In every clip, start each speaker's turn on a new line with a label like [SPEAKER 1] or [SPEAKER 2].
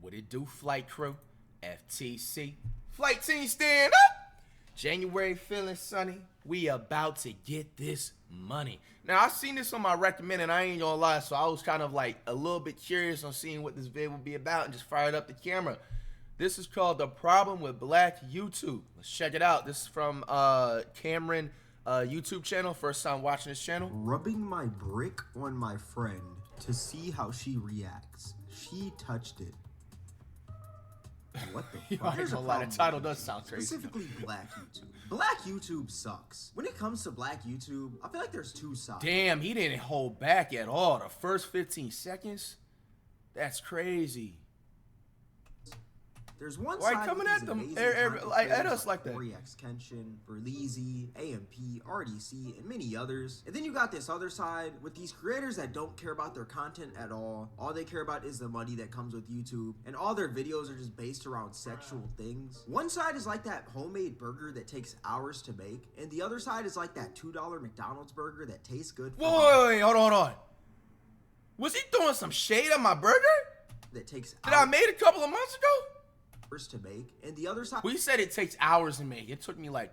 [SPEAKER 1] What it do, flight crew? FTC. Flight team stand up! January feeling sunny. We about to get this money. Now, I seen this on my recommended, I ain't gonna lie, so I was kind of like a little bit curious on seeing what this video would be about and just fired up the camera. This is called The Problem with Black YouTube. Let's check it out. This is from Cameron YouTube channel. First time watching this channel.
[SPEAKER 2] Rubbing my brick on my friend to see how she reacts. She touched it. What the fuck?
[SPEAKER 1] There's a lot. The title does sound crazy.
[SPEAKER 2] Specifically Black YouTube. Black YouTube sucks. When it comes to Black YouTube, I feel like there's two sides.
[SPEAKER 1] Damn, he didn't hold back at all. The first 15 seconds? That's crazy.
[SPEAKER 2] There's one
[SPEAKER 1] Why
[SPEAKER 2] side
[SPEAKER 1] coming at them at us like that?
[SPEAKER 2] FlightReacts, Kenshin, Berleezy, AMP, RDC, and many others. And then you got this other side with these creators that don't care about their content at all. All they care about is the money that comes with YouTube, and all their videos are just based around sexual things. One side is like that homemade burger that takes hours to make, and the other side is like that $2 McDonald's burger that tastes good.
[SPEAKER 1] Wait, hold on. Was he throwing some shade at my burger?
[SPEAKER 2] That takes
[SPEAKER 1] that I made a couple of months ago?
[SPEAKER 2] To make, and the other side,
[SPEAKER 1] we said it takes hours to make. It took me like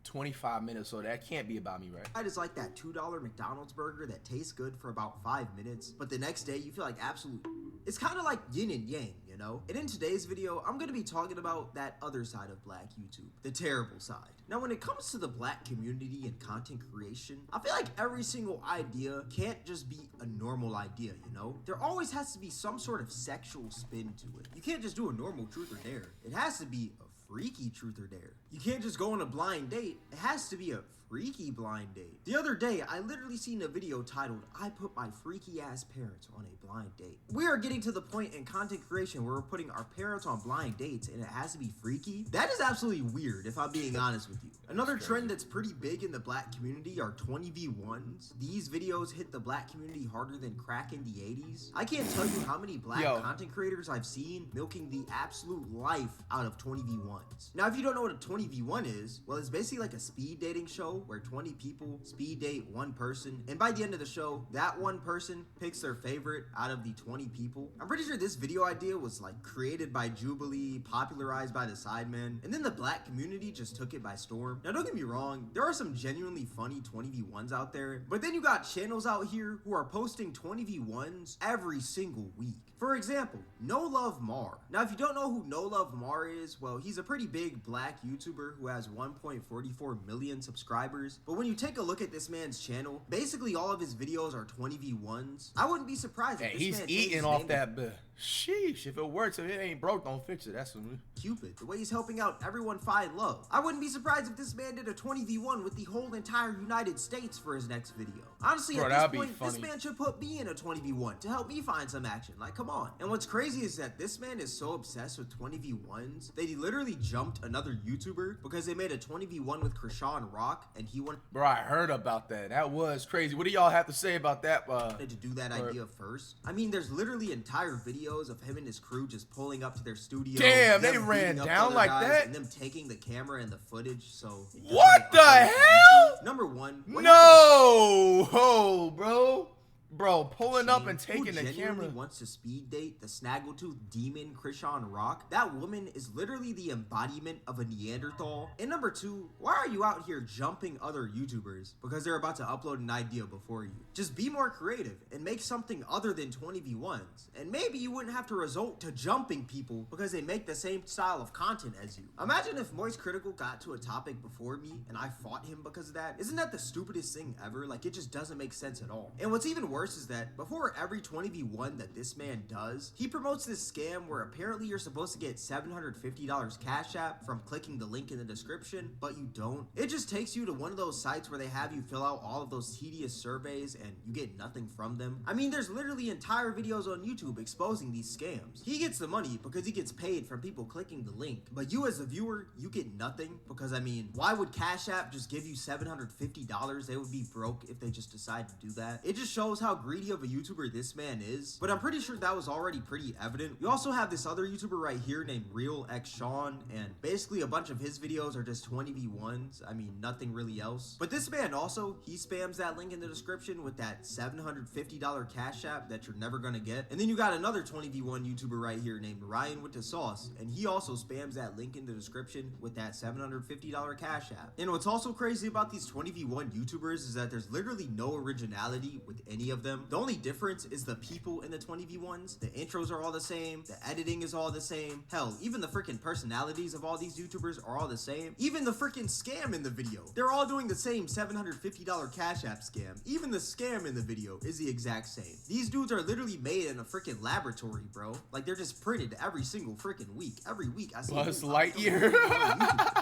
[SPEAKER 1] 25 minutes, so that can't be about me, right?
[SPEAKER 2] It is like that $2 McDonald's burger that tastes good for about 5 minutes, but the next day you feel like absolute. It's kind of like yin and yang, you know? And in today's video, I'm going to be talking about that other side of Black YouTube, the terrible side. Now, when it comes to the Black community and content creation, I feel like every single idea can't just be a normal idea, you know? There always has to be some sort of sexual spin to it. You can't just do a normal truth or dare. It has to be a freaky truth or dare. You can't just go on a blind date. It has to be a freaky blind date. The other day, I literally seen a video titled, "I put my freaky ass parents on a blind date." We are getting to the point in content creation where we're putting our parents on blind dates and it has to be freaky. That is absolutely weird, if I'm being honest with you. Another trend that's pretty big in the Black community are 20v1s. These videos hit the Black community harder than crack in the 80s. I can't tell you how many Black content creators I've seen milking the absolute life out of 20v1s. Now, if you don't know what a 20v1 is, well, it's basically like a speed dating show where 20 people speed date one person, and by the end of the show, that one person picks their favorite out of the 20 people. I'm pretty sure this video idea was like created by Jubilee, popularized by the Sidemen, and then the Black community just took it by storm. Now, don't get me wrong, there are some genuinely funny 20v1s out there, but then you got channels out here who are posting 20v1s every single week. For example, No Love Mar. Now, if you don't know who No Love Mar is, well, he's a pretty big Black YouTuber who has 1.44 million subscribers. But when you take a look at this man's channel, basically all of his videos are 20v1s. I wouldn't be surprised if this
[SPEAKER 1] he's
[SPEAKER 2] man
[SPEAKER 1] eating off that bill. Sheesh, if it works, if it ain't broke, don't fix it. That's what
[SPEAKER 2] Cupid, the way he's helping out everyone find love. I wouldn't be surprised if this man did a 20v1 with the whole entire United States for his next video. Honestly, at this point, this man should put me in a 20v1 to help me find some action. Like, come on. And what's crazy is that this man is so obsessed with 20v1s that he literally jumped another YouTuber because they made a 20v1 with Krishan Rock and he wanted.
[SPEAKER 1] Bro, I heard about that. That was crazy. What do y'all have to say about that?
[SPEAKER 2] To do that idea first. I mean, there's literally entire videos of him and his crew just pulling up to their studio.
[SPEAKER 1] Damn, they ran down like that?
[SPEAKER 2] And them taking the camera and the footage, so.
[SPEAKER 1] What the hell?
[SPEAKER 2] Number one.
[SPEAKER 1] No! Oh, bro, pulling up and taking the camera.
[SPEAKER 2] Wants to speed date the snaggletooth demon Krishan Rock. That woman is literally the embodiment of a Neanderthal. And number two, why are you out here jumping other YouTubers because they're about to upload an idea before you? Just be more creative and make something other than 20v1s. And maybe you wouldn't have to resort to jumping people because they make the same style of content as you. Imagine if Moist Critical got to a topic before me and I fought him because of that. Isn't that the stupidest thing ever? Like, it just doesn't make sense at all. And what's even worse is that before every 20v1 that this man does, he promotes this scam where apparently you're supposed to get $750 Cash App from clicking the link in the description, but you don't. It just takes you to one of those sites where they have you fill out all of those tedious surveys and you get nothing from them. I mean, there's literally entire videos on YouTube exposing these scams. He gets the money because he gets paid from people clicking the link, but you as a viewer, you get nothing because, I mean, why would Cash App just give you $750? They would be broke if they just decide to do that. It just shows how how greedy of a YouTuber this man is, but I'm pretty sure that was already pretty evident. We also have this other YouTuber right here named Real X Sean, and basically a bunch of his videos are just 20v1s. I mean, nothing really else. But this man also, he spams that link in the description with that $750 Cash App that you're never gonna get. And then you got another 20v1 YouTuber right here named Ryan with the Sauce, and he also spams that link in the description with that $750 Cash App. And what's also crazy about these 20v1 YouTubers is that there's literally no originality with any of them. The only difference is the people in the 20v1s. The intros are all the same, the editing is all the same. Hell, even the freaking personalities of all these YouTubers are all the same. Even the freaking scam in the video, they're all doing the same $750 Cash App scam. Even the scam in the video is the exact same. These dudes are literally made in a freaking laboratory, bro. Like, they're just printed every single freaking week. Every week I see
[SPEAKER 1] Buzz Lightyear.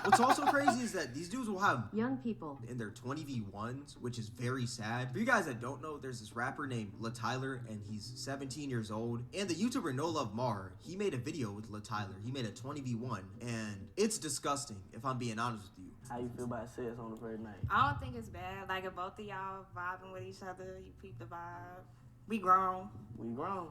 [SPEAKER 2] What's also crazy is that these dudes will have
[SPEAKER 3] young people
[SPEAKER 2] in their 20v1s, which is very sad. For you guys that don't know, there's this rapper named La Tyler, and he's 17 years old. And the YouTuber No Love Mar, he made a video with La Tyler. He made a 20v1, and it's disgusting, if I'm being honest with you.
[SPEAKER 4] How you feel about sex on the first night?
[SPEAKER 5] I don't think it's bad. Like, if both of y'all vibing with each other, you peep the vibe. We grown.
[SPEAKER 4] We grown.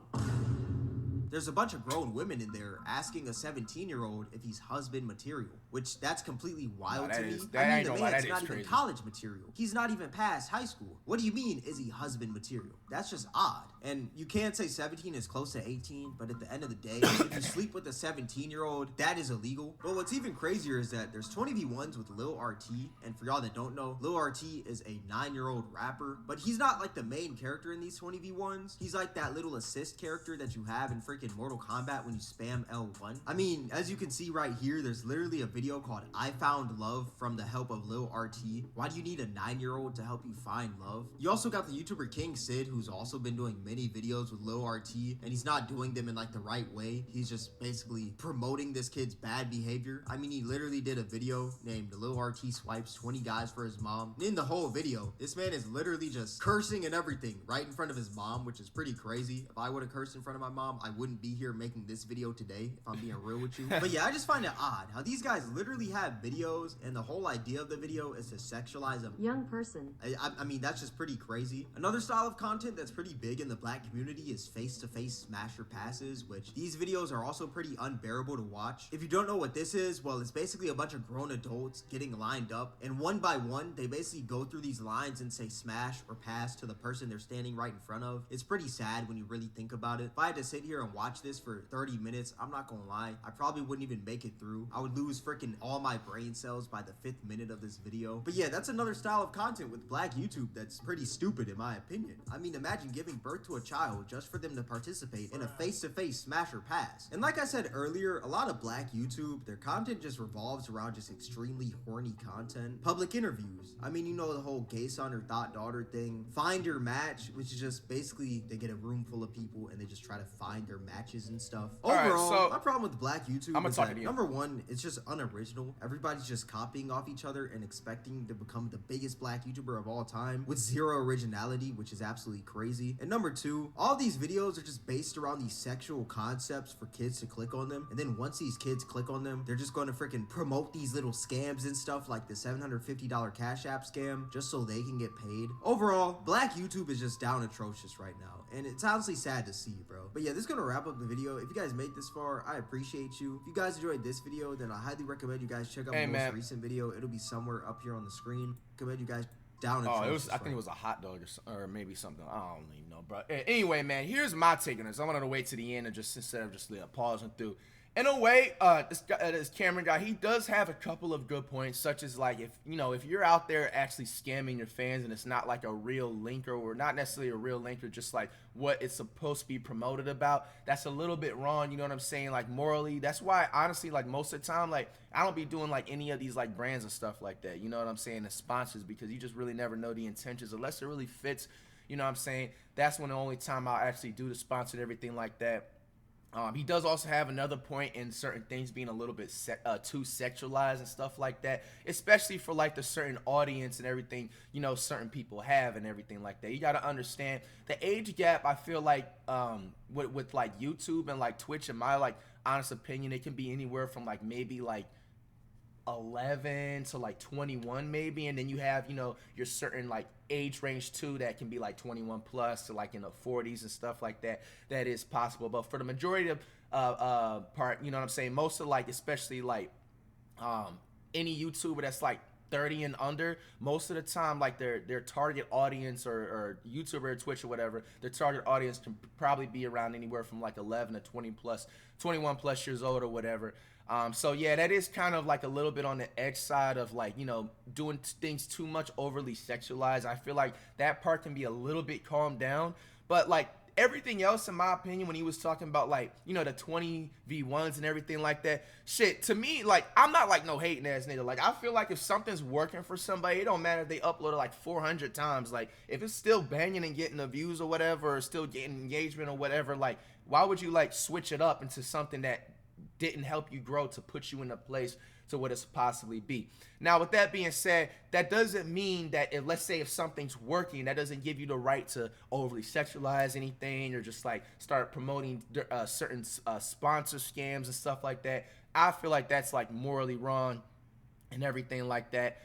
[SPEAKER 2] There's a bunch of grown women in there asking a 17-year-old if he's husband material, which that's completely wild to me. I mean, the man's not even college material. He's not even past high school. What do you mean, is he husband material? That's just odd. And you can't say 17 is close to 18, but at the end of the day, if you sleep with a 17-year-old, that is illegal. But what's even crazier is that there's 20v1s with Lil RT, and for y'all that don't know, Lil RT is a 9-year-old rapper, but he's not like the main character in these 20v1s. He's like that little assist character that you have in freaking Mortal Kombat when you spam L1. I mean, as you can see right here, there's literally a video called I Found Love from the help of Lil RT. Why do you need a 9-year-old to help you find love? You also got the YouTuber King Sid, who's also been doing many videos with Lil RT, and he's not doing them in like the right way. He's just basically promoting this kid's bad behavior. I mean, he literally did a video named Lil RT Swipes 20 Guys for His Mom. And in the whole video, this man is literally just cursing and everything right in front of his mom, which is pretty crazy. If I would have cursed in front of my mom, I wouldn't be here making this video today, if I'm being real with you. But yeah, I just find it odd how these guys literally have videos, and the whole idea of the video is to sexualize a
[SPEAKER 3] young person.
[SPEAKER 2] I mean, that's just pretty crazy. Another style of content that's pretty big in the black community is face-to-face smasher passes, which these videos are also pretty unbearable to watch. If you don't know what this is, well, it's basically a bunch of grown adults getting lined up, and one by one, they basically go through these lines and say smash or pass to the person they're standing right in front of. It's pretty sad when you really think about it. If I had to sit here and watch this for 30 minutes, I'm not gonna lie, I probably wouldn't even make it through. I would lose freaking all my brain cells by the 5th minute of this video. But yeah, that's another style of content with black YouTube that's pretty stupid in my opinion. I mean, imagine giving birth to a child just for them to participate in a face-to-face smash or pass. And like I said earlier, a lot of black YouTube, their content just revolves around just extremely horny content. Public interviews. I mean, you know, the whole gay son or thought daughter thing. Find your match, which is just basically they get a room full of people and they just try to find their matches and stuff. Overall,
[SPEAKER 1] so
[SPEAKER 2] my problem with black YouTube
[SPEAKER 1] I'm
[SPEAKER 2] is
[SPEAKER 1] talk
[SPEAKER 2] that,
[SPEAKER 1] to you.
[SPEAKER 2] number one, it's just unoriginal. Everybody's just copying off each other and expecting to become the biggest black YouTuber of all time with zero originality, which is absolutely crazy. And number two, all these videos are just based around these sexual concepts for kids to click on them. And then once these kids click on them, they're just going to freaking promote these little scams and stuff like the $750 Cash App scam just so they can get paid. Overall, black YouTube is just down atrocious right now. And it's honestly sad to see, bro. But yeah, this is going to wrap up the video. If you guys made this far, I appreciate you. If you guys enjoyed this video, then I highly recommend you guys check out my most recent video. It'll be somewhere up here on the screen. Recommend you guys down.
[SPEAKER 1] Oh, I think it was a hot dog or maybe something. I don't even know, bro. Anyway, man, here's my take on this. I'm gonna wait to the end and just instead of just pausing through. In a way, this Cameron guy, he does have a couple of good points, such as like if you're out there actually scamming your fans and it's not like a real linker or not necessarily a real linker, just like what it's supposed to be promoted about, that's a little bit wrong. You know what I'm saying? Like morally, that's why honestly, like most of the time, like I don't be doing like any of these like brands and stuff like that. You know what I'm saying? The sponsors, because you just really never know the intentions unless it really fits. You know what I'm saying? That's when the only time I'll actually do the sponsor and everything like that. He does also have another point in certain things being a little bit too sexualized and stuff like that, especially for like the certain audience and everything, certain people have and everything like that. You got to understand the age gap. I feel like with like YouTube and like Twitch, in my like honest opinion, it can be anywhere from like maybe like 11 to like 21 maybe, and then you have, you know, your certain like age range too that can be like 21 plus to like in the 40s and stuff like that. That is possible, but for the majority of part, you know what I'm saying, most of like, especially like any YouTuber that's like 30 and under, most of the time like their target audience, or YouTuber or Twitch or whatever, their target audience can probably be around anywhere from like 11 to 20 plus 21 plus years old or whatever. So yeah, that is kind of like a little bit on the edge side of like, you know, doing things too much overly sexualized. I feel like that part can be a little bit calmed down, but like everything else, in my opinion, when he was talking about like, you know, the 20v1s and everything like that, shit, to me, like, I'm not like no hating ass nigga. Like, I feel like if something's working for somebody, it don't matter if they upload it like 400 times. Like, if it's still banging and getting the views or whatever, or still getting engagement or whatever, like, why would you like switch it up into something that didn't help you grow to put you in a place to what it's possibly be? Now, with that being said, that doesn't mean that if, let's say, if something's working, that doesn't give you the right to overly sexualize anything, or just like start promoting certain sponsor scams and stuff like that. I feel like that's like morally wrong and everything like that,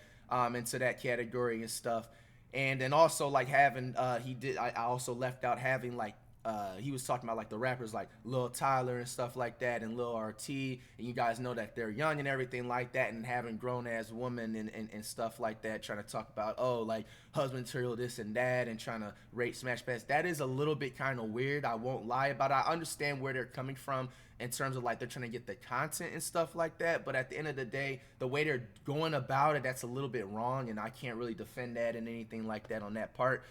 [SPEAKER 1] into that category and stuff. And then also like having I also left out having like he was talking about like the rappers like Lil Tyler and stuff like that, and Lil RT, and you guys know that they're young and everything like that, and having grown ass women and stuff like that, trying to talk about, oh, like husband material, this and that, and trying to rate smash pass. That is a little bit kind of weird, I won't lie about it. I understand where they're coming from in terms of like they're trying to get the content and stuff like that, but at the end of the day, the way they're going about it, that's a little bit wrong, and I can't really defend that and anything like that on that part.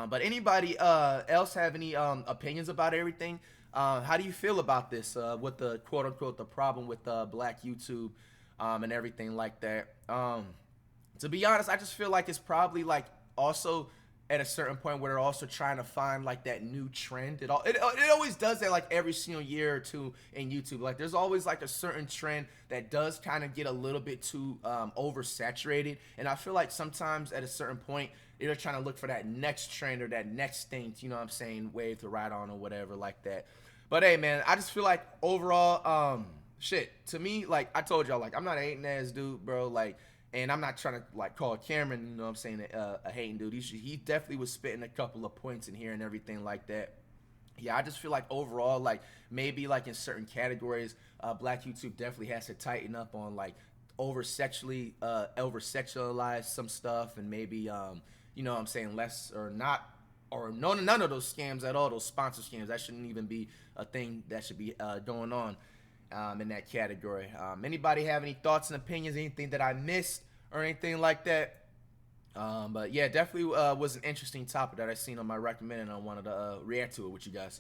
[SPEAKER 1] But anybody else have any opinions about everything? How do you feel about this with the quote unquote the problem with black YouTube and everything like that? To be honest, I just feel like it's probably like also at a certain point where they're also trying to find like that new trend. It always does that like every single year or two in YouTube. Like there's always like a certain trend that does kind of get a little bit too oversaturated, and I feel like sometimes at a certain point they're trying to look for that next trend or that next thing, you know what I'm saying, wave to ride on or whatever like that. But hey man, I just feel like overall, shit, to me, like I told y'all, like I'm not a hating ass dude, bro. Like, and I'm not trying to like call Cameron, you know what I'm saying, a hating dude. He definitely was spitting a couple of points in here and everything like that. Yeah, I just feel like overall, like maybe like in certain categories, black YouTube definitely has to tighten up on like over sexualize some stuff, and maybe you know what I'm saying, less or not, or none of those scams at all, those sponsor scams. That shouldn't even be a thing that should be going on in that category. Anybody have any thoughts and opinions, anything that I missed or anything like that? But yeah, definitely was an interesting topic that I seen on my recommend, and I wanted to react to it with you guys.